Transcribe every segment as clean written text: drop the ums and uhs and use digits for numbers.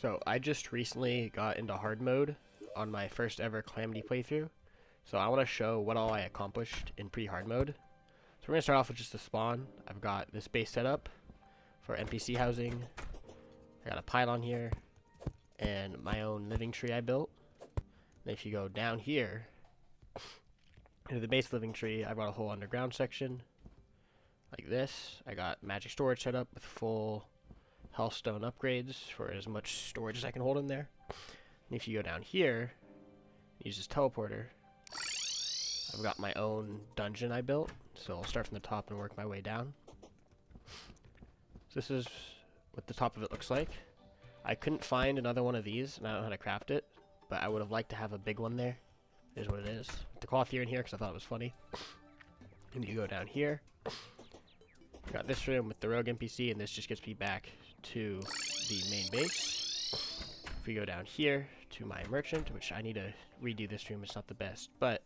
So I just recently got into hard mode on my first ever calamity playthrough. So I want to show what all I accomplished in pre-hard mode. So we're going to start off with just a spawn. I've got this base set up for NPC housing. I got a pylon here and my own living tree I built. And if you go down here into the base living tree, I've got a whole underground section like this. I got magic storage set up with full Hellstone upgrades for as much storage as I can hold in there. And if you go down here, use this teleporter, I've got my own dungeon I built. So I'll start from the top and work my way down. So this is what the top of it looks like. I couldn't find another one of these, and I don't know how to craft it, but I would have liked to have a big one there. It is what it is. The cloth here and here because I thought it was funny. And you go down here. Got this room with the rogue NPC, and this just gets me back to the main base. If we go down here to my merchant, which I need to redo this room, it's not the best, but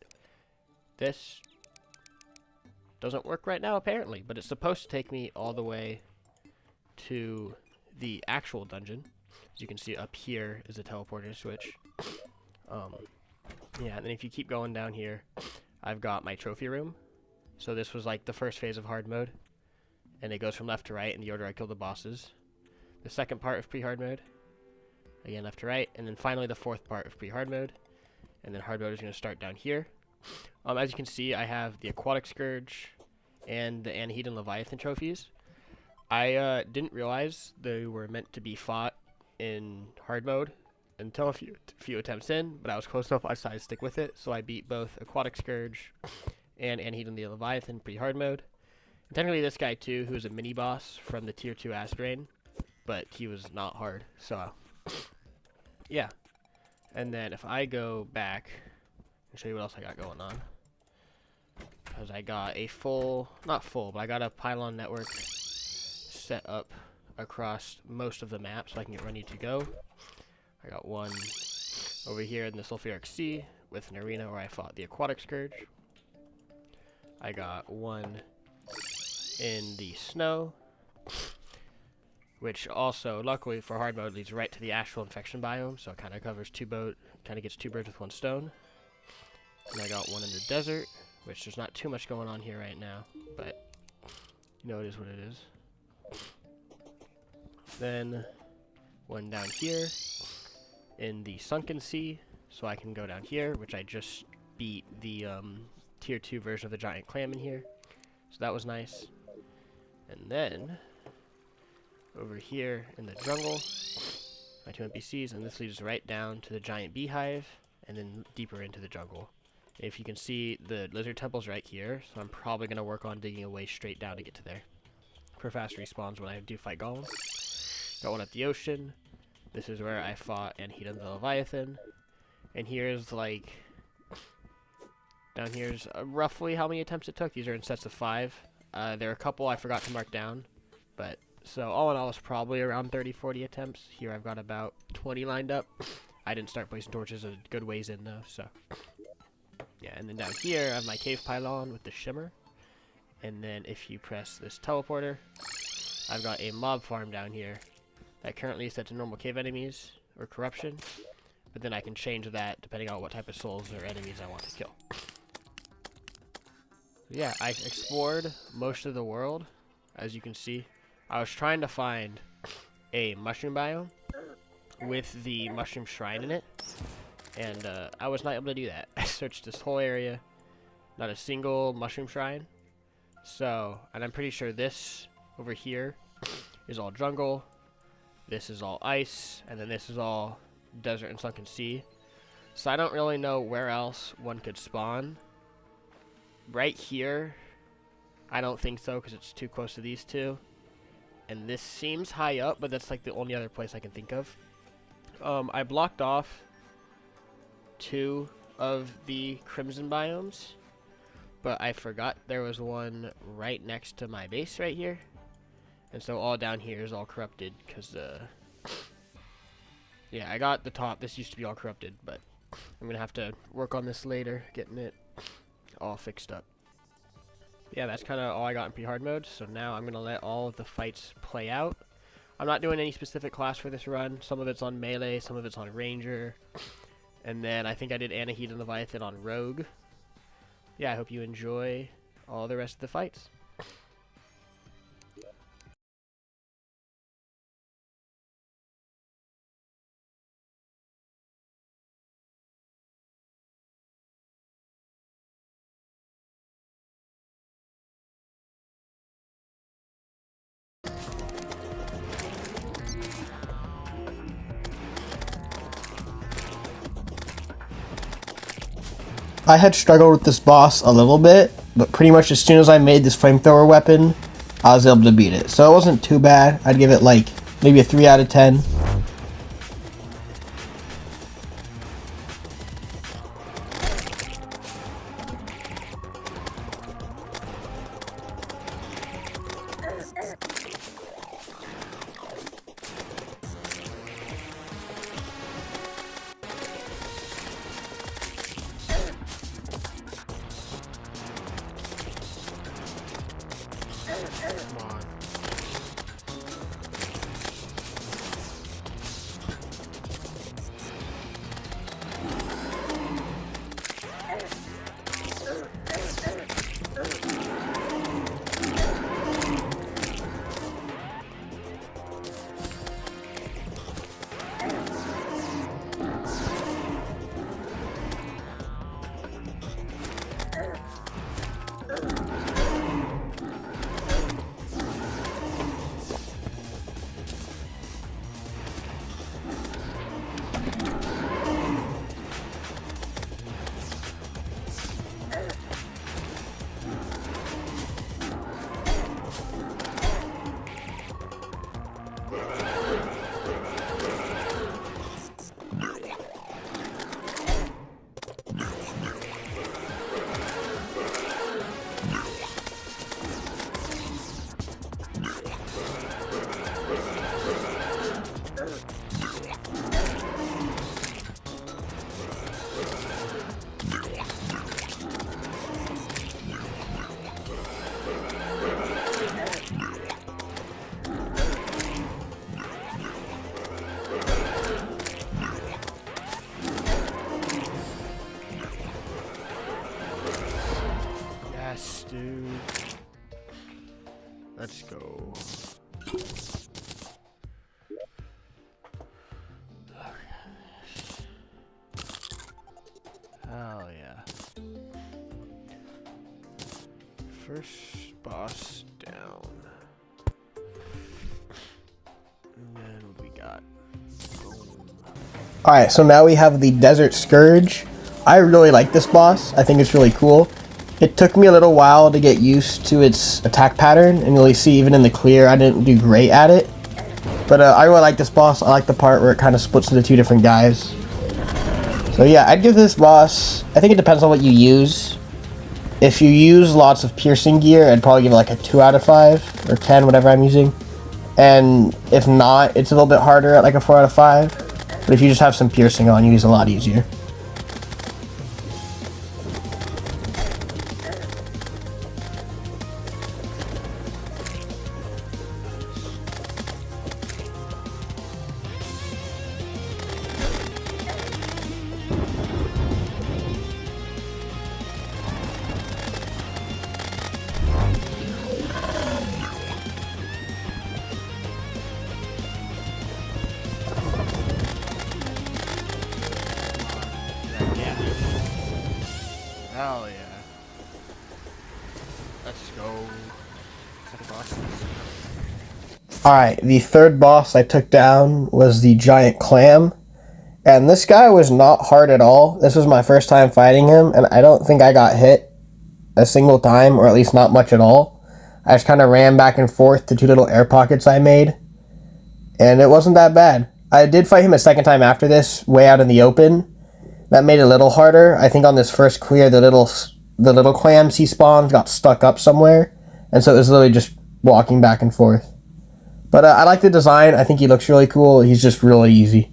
this doesn't work right now apparently, but it's supposed to take me all the way to the actual dungeon. As you can see up here is a teleporter switch. Yeah, and then if you keep going down here, I've got my trophy room. So this was like the first phase of hard mode, and it goes from left to right in the order I kill the bosses. The second part of pre-hard mode, again left to right, and then finally the fourth part of pre-hard mode, and then hard mode is going to start down here. As you can see, I have the Aquatic Scourge and the Anahita and Leviathan trophies. I didn't realize they were meant to be fought in hard mode until a few attempts in, but I was close enough I decided to stick with it, so I beat both Aquatic Scourge and Anahita and the Leviathan pre-hard mode. And technically this guy too, who is a mini boss from the tier 2 Asbrain, but he was not hard, so yeah. And then if I go back and show you what else I got going on, because I got a not full, but I got a pylon network set up across most of the map so I can get where I need to go. I got one over here in the Sulfuric Sea with an arena where I fought the Aquatic Scourge. I got one in the snow, which also, luckily for hard mode, leads right to the astral infection biome, so it kind of covers gets two birds with one stone. And I got one in the desert, which there's not too much going on here right now, but you know it is what it is. Then one down here in the sunken sea, so I can go down here, which I just beat the tier 2 version of the giant clam in here, so that was nice. And then over here in the jungle, my 2 NPCs, and this leads right down to the giant beehive, and then deeper into the jungle. If you can see, the lizard temple's right here, so I'm probably going to work on digging a way straight down to get to there for fast respawns when I do fight golems. Got one at the ocean. This is where I fought Anahita and the Leviathan. And here's like, down here's roughly how many attempts it took. These are in sets of 5. There are a couple I forgot to mark down, but so all in all it's probably around 30-40 attempts. Here I've got about 20 lined up. I didn't start placing torches a good ways in though, so yeah. And then down here I have my cave pylon with the shimmer, and then if you press this teleporter, I've got a mob farm down here that currently is set to normal cave enemies or corruption, but then I can change that depending on what type of souls or enemies I want to kill. Yeah, I explored most of the world, as you can see. I was trying to find a mushroom biome with the mushroom shrine in it, and I was not able to do that. I searched this whole area, not a single mushroom shrine. So, and I'm pretty sure this over here is all jungle, this is all ice, and then this is all desert and sunken sea. So I don't really know where else one could spawn. Right here, I don't think so because it's too close to these two. And this seems high up, but that's like the only other place I can think of. I blocked off 2 of the crimson biomes, but I forgot there was one right next to my base right here. And so all down here is all corrupted because, yeah, I got the top. This used to be all corrupted, but I'm going to have to work on this later, getting it all fixed up. Yeah, that's kind of all I got in pre-hard mode, so now I'm going to let all of the fights play out. I'm not doing any specific class for this run. Some of it's on melee, some of it's on ranger. And then I think I did Anahita and Leviathan on rogue. Yeah, I hope you enjoy all the rest of the fights. I had struggled with this boss a little bit, but pretty much as soon as I made this flamethrower weapon, I was able to beat it. So it wasn't too bad. I'd give it like maybe a 3 out of 10. Come on. Yes, dude. Let's go. Hell yeah. First boss down. And then what do we got? Boom. Alright, so now we have the Desert Scourge. I really like this boss. I think it's really cool. It took me a little while to get used to its attack pattern, and you'll see even in the clear I didn't do great at it. But I really like this boss. I like the part where it kind of splits into two different guys. So yeah, I'd give this boss, I think it depends on what you use. If you use lots of piercing gear, I'd probably give it like a 2 out of 5, or 10, whatever I'm using. And if not, it's a little bit harder at like a 4 out of 5. But if you just have some piercing on, you use a lot easier. Yeah. Hell yeah. Let's go. Second boss. Alright, the third boss I took down was the giant clam. And this guy was not hard at all. This was my first time fighting him, and I don't think I got hit a single time, or at least not much at all. I just kind of ran back and forth to two little air pockets I made, and it wasn't that bad. I did fight him a second time after this, way out in the open. That made it a little harder. I think on this first clear, the little clams he spawned got stuck up somewhere, and so it was literally just walking back and forth. But I like the design. I think he looks really cool. He's just really easy.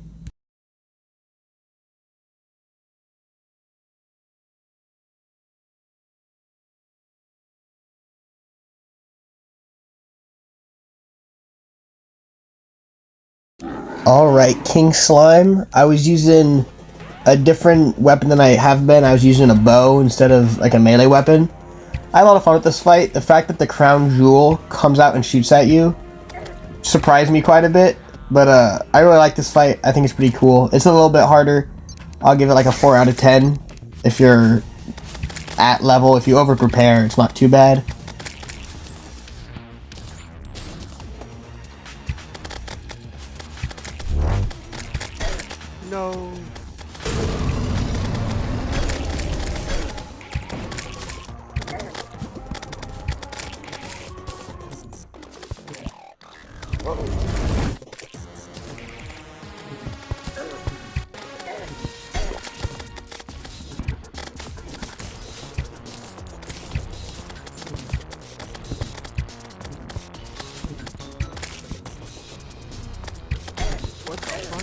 Alright, King Slime. I was using a different weapon than I have been. I was using a bow instead of like a melee weapon. I had a lot of fun with this fight. The fact that the crown jewel comes out and shoots at you surprised me quite a bit. But I really like this fight. I think it's pretty cool. It's a little bit harder. I'll give it like a 4 out of 10. If you're at level, if you over prepare, it's not too bad. No. What the fuck?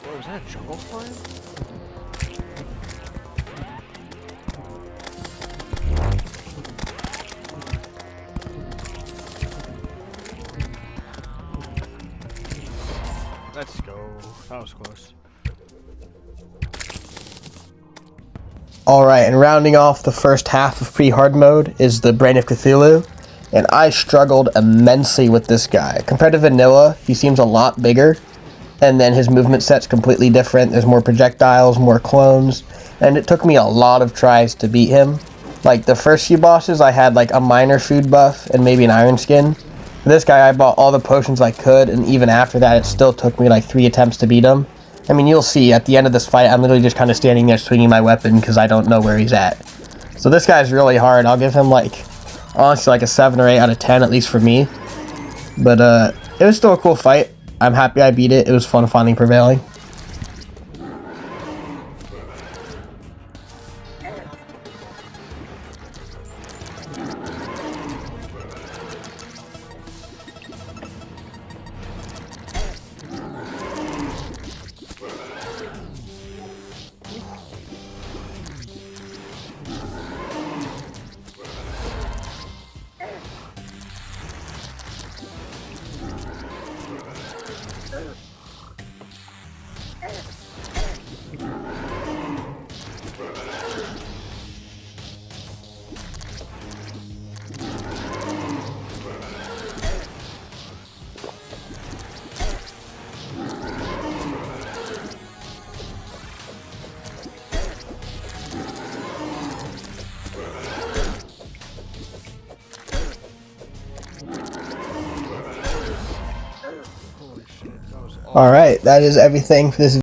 What was that, a jungle slime? Let's go. That was close. Alright, and rounding off the first half of Prehardmode is the Brain of Cthulhu. And I struggled immensely with this guy. Compared to Vanilla, he seems a lot bigger. And then his movement set's completely different. There's more projectiles, more clones. And it took me a lot of tries to beat him. Like, the first few bosses, I had like a minor food buff and maybe an iron skin. This guy, I bought all the potions I could, and even after that, it still took me like 3 attempts to beat him. I mean, you'll see, at the end of this fight, I'm literally just kind of standing there swinging my weapon because I don't know where he's at. So this guy's really hard. I'll give him like, honestly, like a 7 or 8 out of 10, at least for me. But it was still a cool fight. I'm happy I beat it. It was fun finally prevailing. Holy shit, that was awesome. Alright, that is everything for this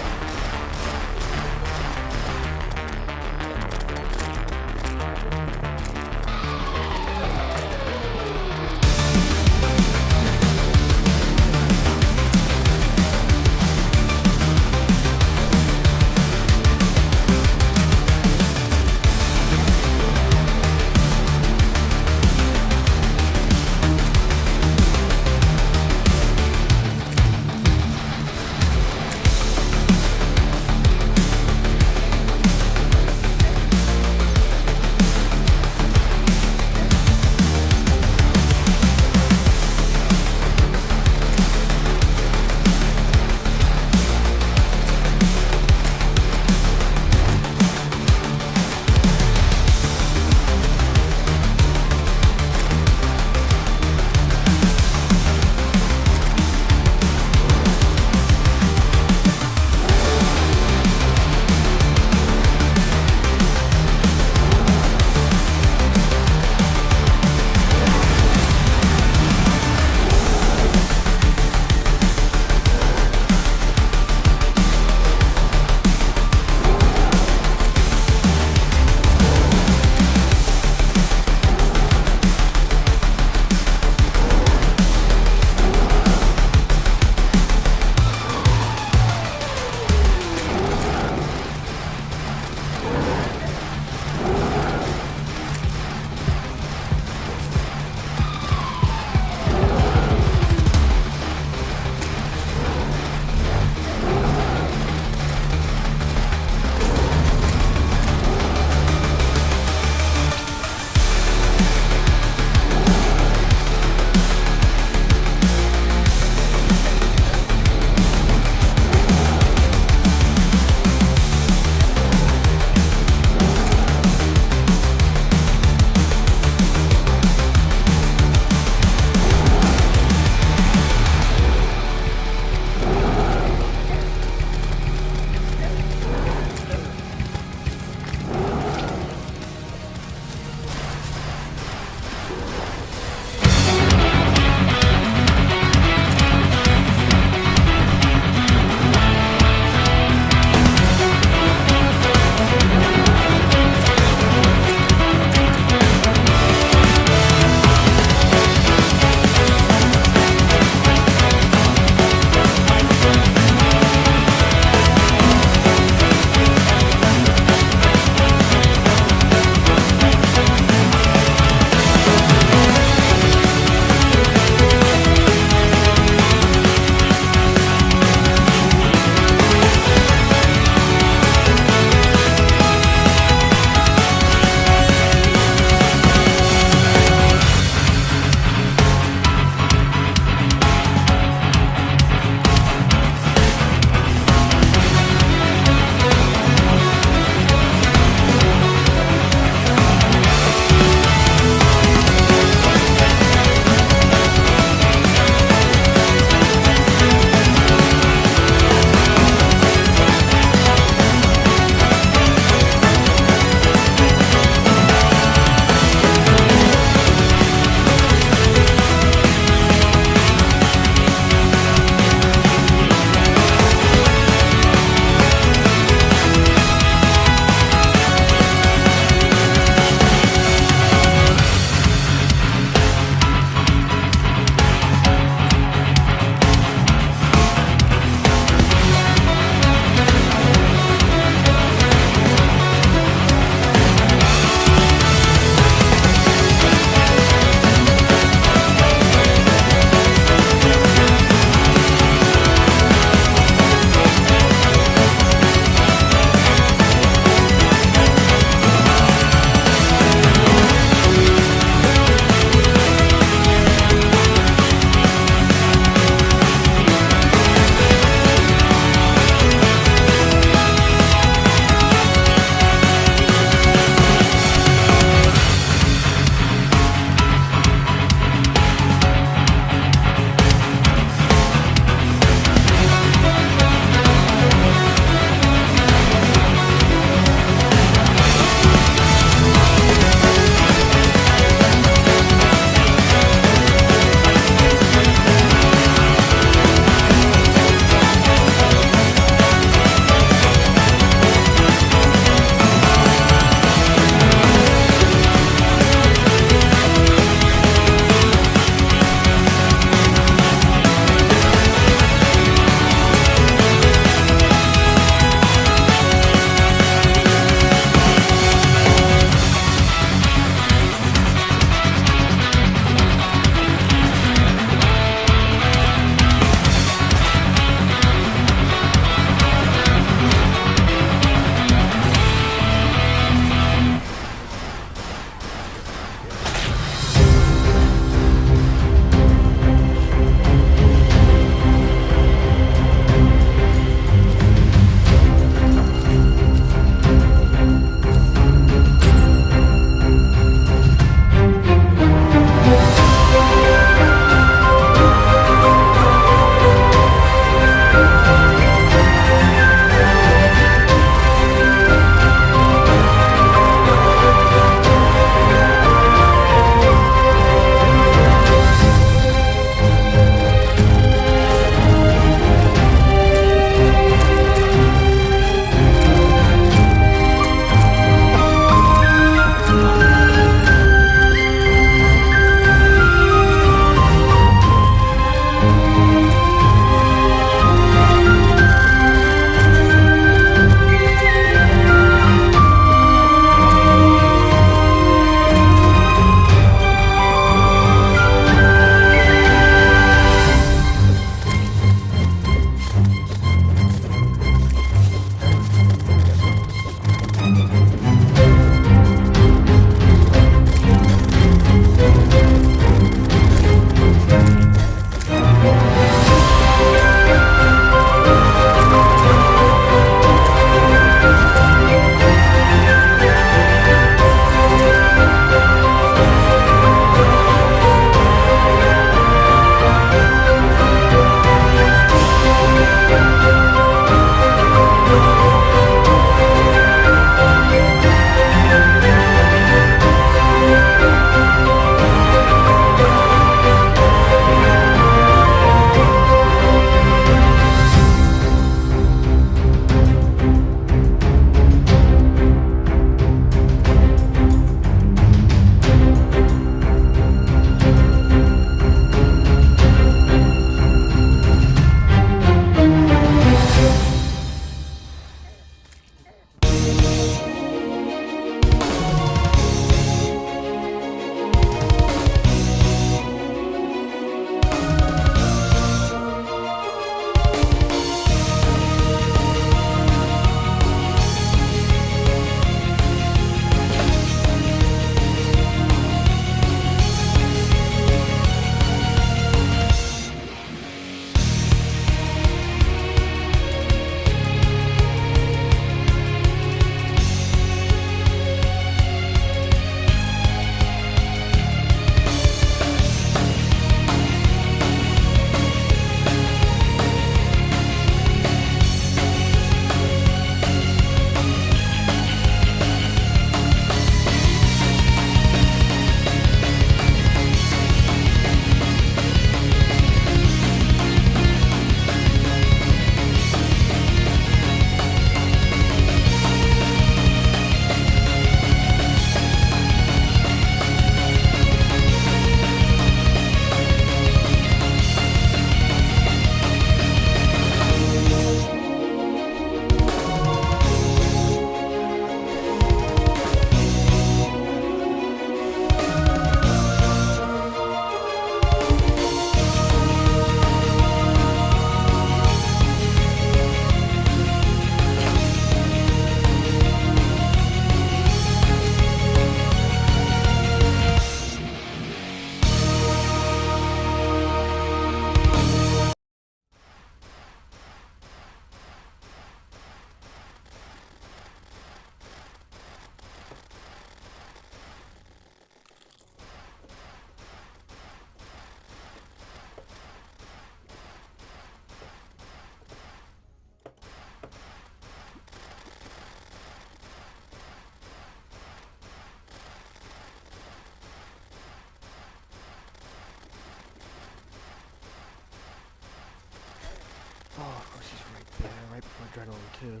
adrenaline too.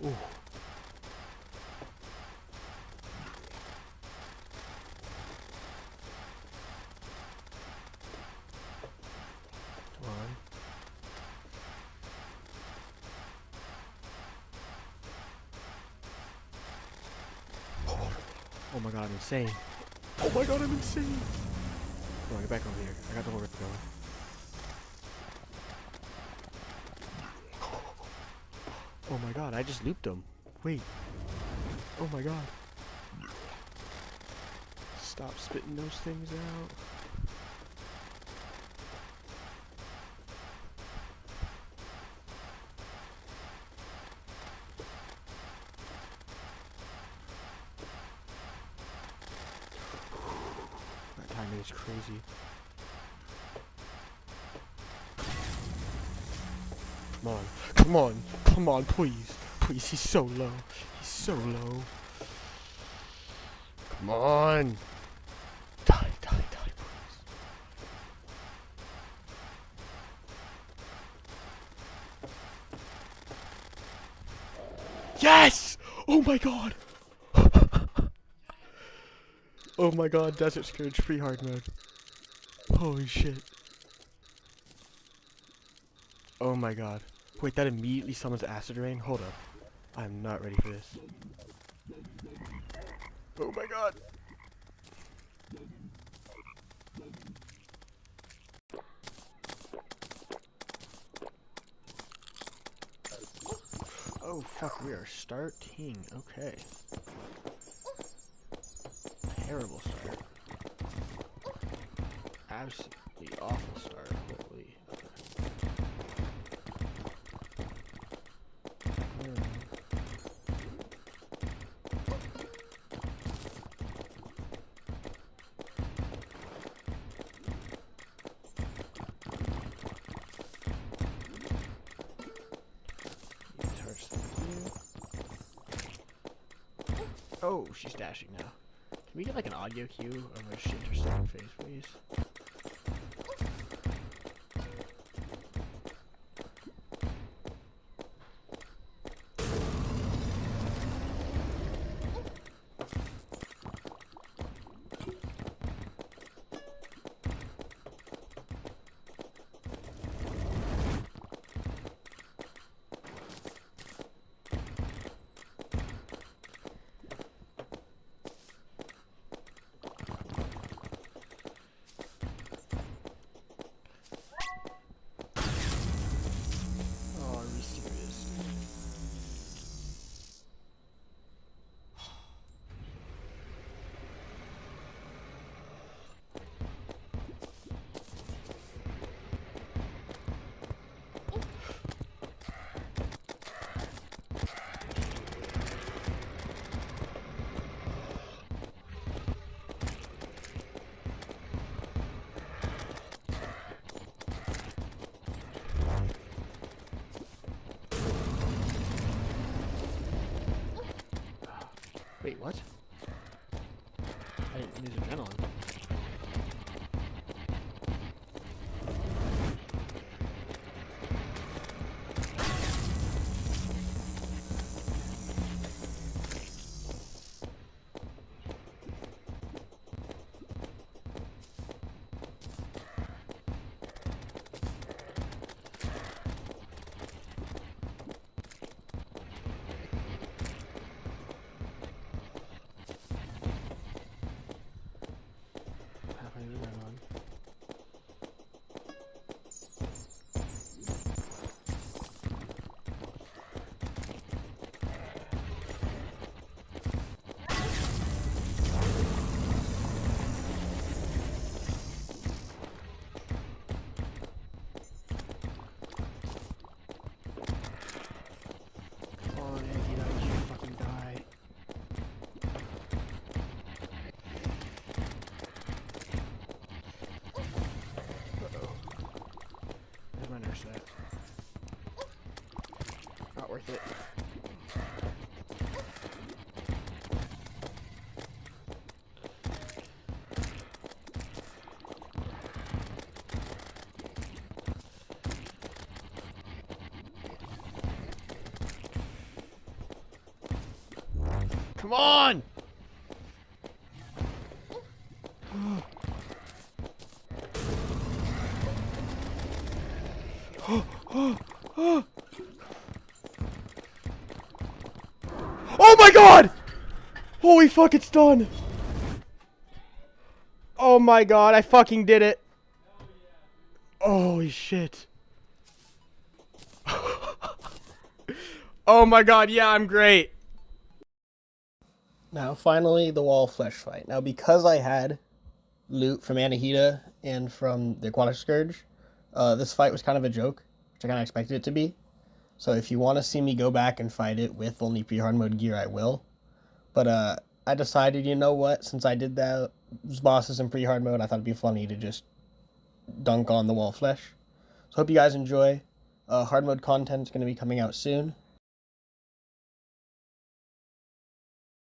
Ooh. Come on. Oh my god, I'm insane. Oh my god, I'm insane! Come on, get back over here. I got the horse going. Oh my god, I just looped him. Wait. Oh my god. Stop spitting those things out. That timing is crazy. Come on, come on, come on, please. Please, he's so low. He's so low. Come on. Die, die, die, please. Yes! Oh my god! Oh my god, Desert Scourge free hard mode. Holy shit. Oh my god. Wait, that immediately summons Acid Rain? Hold up. I'm not ready for this. Oh my god. Oh fuck, we are starting. Okay. Terrible start. Absolutely awful start. Holy. Oh, she's dashing now. Can we get like an audio cue of her shit or stunning face, please? Wait, what? I didn't use adrenaline. That. Not worth it. Come on! Oh my god! Holy fuck, it's done! Oh my god, I fucking did it! Holy shit. Oh my god, yeah, I'm great! Now, finally, the wall flesh fight. Now, because I had loot from Anahita and from the Aquatic Scourge, this fight was kind of a joke, which I kind of expected it to be. So if you want to see me go back and fight it with only pre-hard mode gear, I will. But I decided, you know what, since I did those bosses in pre-hard mode, I thought it'd be funny to just dunk on the wall flesh. So hope you guys enjoy. Hard mode content is going to be coming out soon.